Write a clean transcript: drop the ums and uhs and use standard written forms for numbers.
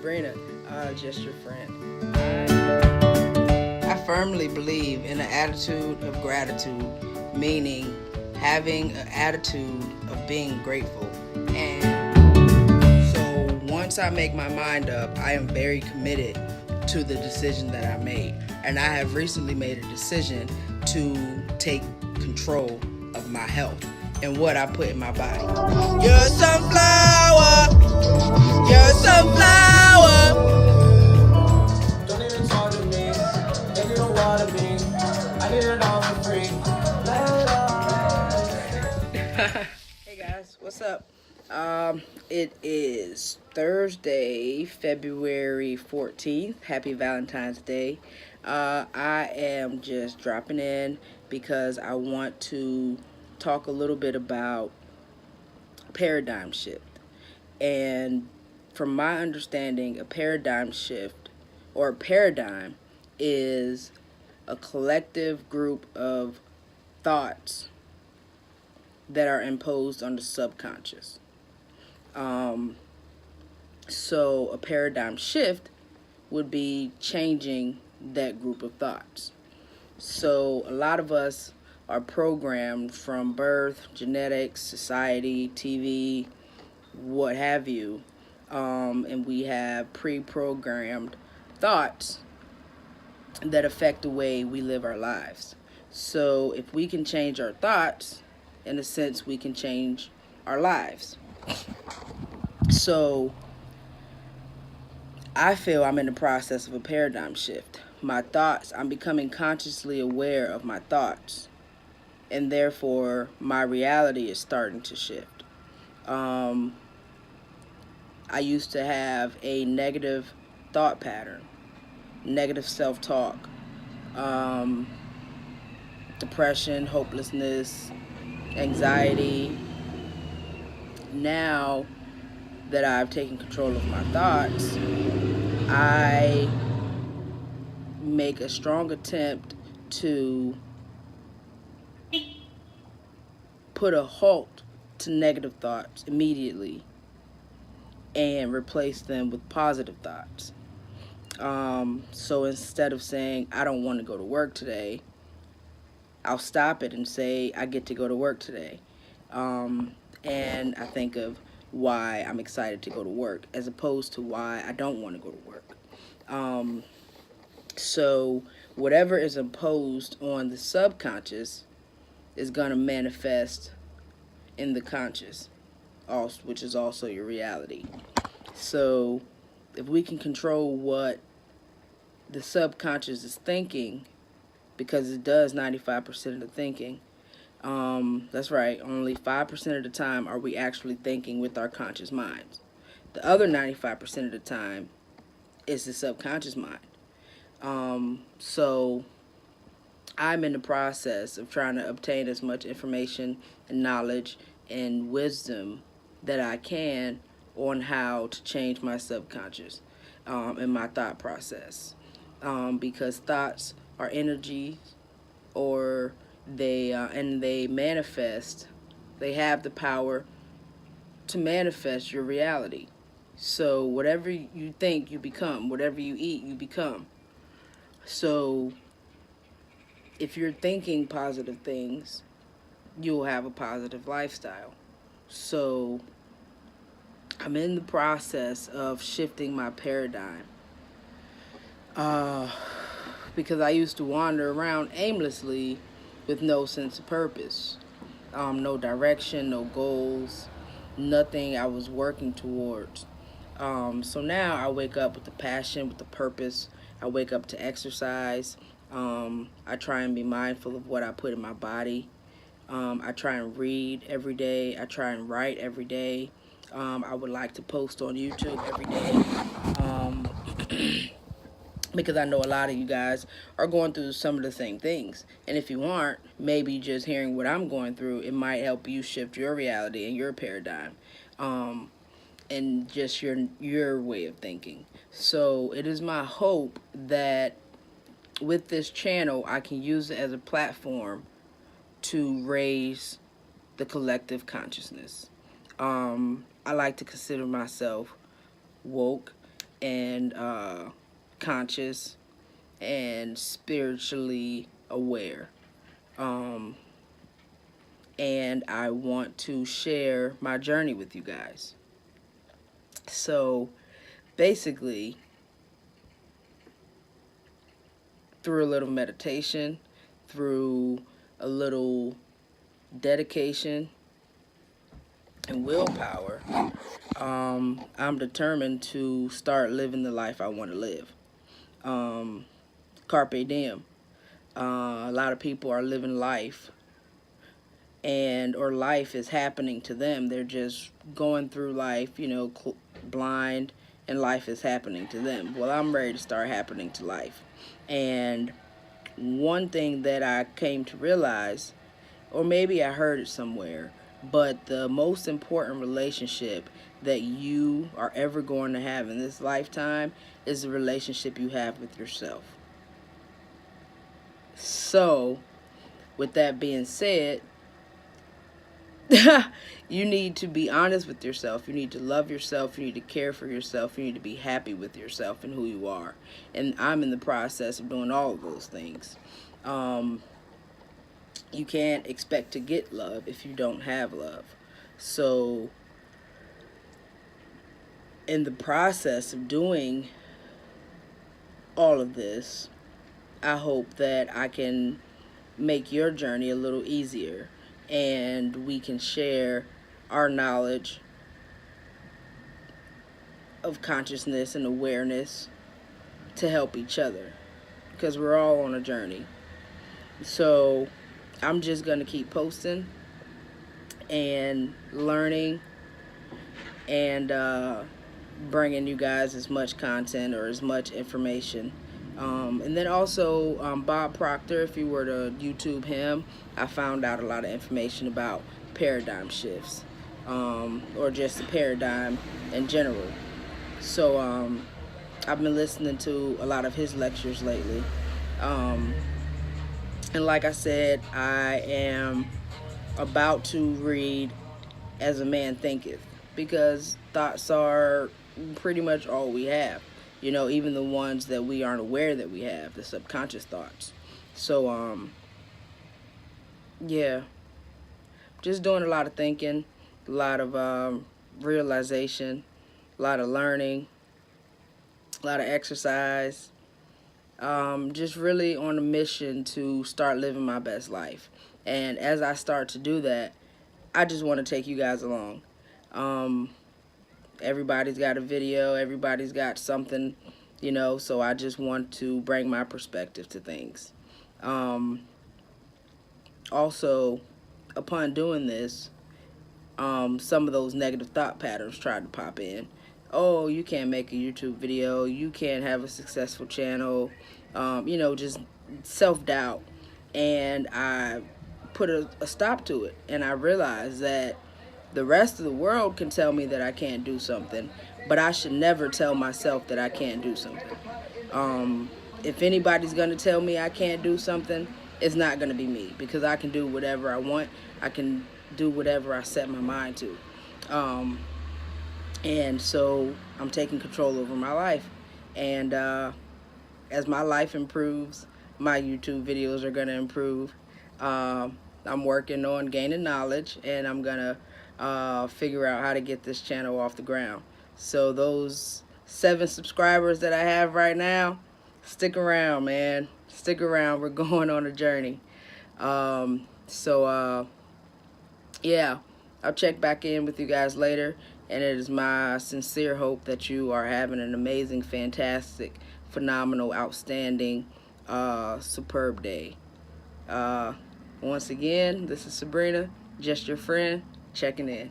Sabrina, just your friend. I firmly believe in an attitude of gratitude, meaning having an attitude of being grateful. And so once I make my mind up, I am very committed to the decision that I made. And I have recently made a decision to take control of my health and what I put in my body. You're a sunflower. You're a sunflower. Don't even talk to me. If you don't want to be, I need it all for free. Hey guys, what's up? It is Thursday, February 14th. Happy Valentine's Day. I am just dropping in because I want to talk a little bit about paradigm shift. And from my understanding, a paradigm shift or a paradigm is a collective group of thoughts that are imposed on the subconscious. So a paradigm shift would be changing that group of thoughts. So a lot of us are programmed from birth, genetics, society, TV, what have you, and we have pre-programmed thoughts that affect the way we live our lives. So if we can change our thoughts, in a sense, we can change our lives. So I feel I'm in the process of a paradigm shift. My thoughts, I'm becoming consciously aware of my thoughts, and therefore my reality is starting to shift. I used to have a negative thought pattern, negative self-talk, depression, hopelessness, anxiety. Now that I've taken control of my thoughts, I make a strong attempt to put a halt to negative thoughts immediately and replace them with positive thoughts. So instead of saying, I don't want to go to work today, I'll stop it and say, I get to go to work today. And I think of why I'm excited to go to work as opposed to why I don't want to go to work. So whatever is imposed on the subconscious is going to manifest in the conscious, which is also your reality. So if we can control what the subconscious is thinking, because it does 95% of the thinking, that's right, only 5% of the time are we actually thinking with our conscious minds. The other 95% of the time is the subconscious mind. So I'm in the process of trying to obtain as much information and knowledge and wisdom that I can on how to change my subconscious and my thought process. Because thoughts are energy, or they manifest. They have the power to manifest your reality. So whatever you think, you become. Whatever you eat, you become. So if you're thinking positive things, you'll have a positive lifestyle. So I'm in the process of shifting my paradigm. Because I used to wander around aimlessly with no sense of purpose, no direction, no goals, nothing I was working towards. So now I wake up with a passion, with a purpose. I wake up to exercise. I try and be mindful of what I put in my body. I try and read every day. I try and write every day. I would like to post on YouTube every day. Because I know a lot of you guys are going through some of the same things. And if you aren't, maybe just hearing what I'm going through, it might help you shift your reality and your paradigm. And just your way of thinking. So it is my hope that with this channel, I can use it as a platform to raise the collective consciousness. I like to consider myself woke and conscious and spiritually aware. Um, and I want to share my journey with you guys. So basically, through a little meditation, through a little dedication and willpower, I'm determined to start living the life I want to live. Carpe diem. A lot of people are living life, or life is happening to them. They're just going through life, blind, and life is happening to them. Well, I'm ready to start happening to life. And one thing that I came to realize, or maybe I heard it somewhere, but the most important relationship that you are ever going to have in this lifetime is the relationship you have with yourself. So, with that being said, you need to be honest with yourself. You need to love yourself. You need to care for yourself. You need to be happy with yourself and who you are. And I'm in the process of doing all of those things. You can't expect to get love if you don't have love. So, in the process of doing all of this, I hope that I can make your journey a little easier, and we can share our knowledge of consciousness and awareness to help each other, because we're all on a journey. So I'm just going to keep posting and learning and bringing you guys as much content or as much information. And then also Bob Proctor, if you were to YouTube him, I found out a lot of information about paradigm shifts, or just the paradigm in general. So I've been listening to a lot of his lectures lately. And like I said, I am about to read As a Man Thinketh, because thoughts are pretty much all we have. Even the ones that we aren't aware that we have, the subconscious thoughts. So, yeah, just doing a lot of thinking, a lot of realization, a lot of learning, a lot of exercise. Just really on a mission to start living my best life. And as I start to do that, I just want to take you guys along. Everybody's got a video, everybody's got something, so I just want to bring my perspective to things. Also, upon doing this, some of those negative thought patterns tried to pop in. Oh, you can't make a YouTube video, you can't have a successful channel, just self-doubt. And I put a stop to it, and I realized that the rest of the world can tell me that I can't do something, but I should never tell myself that I can't do something. If anybody's going to tell me I can't do something, it's not going to be me, because I can do whatever I want. I can do whatever I set my mind to. And so I'm taking control over my life. And as my life improves, my YouTube videos are going to improve. I'm working on gaining knowledge, and I'm going to figure out how to get this channel off the ground. So those 7 subscribers that I have right now, stick around, man. Stick around. We're going on a journey. Yeah, I'll check back in with you guys later. And it is my sincere hope that you are having an amazing, fantastic, phenomenal, outstanding, superb day. Once again, this is Sabrina, just your friend, checking in.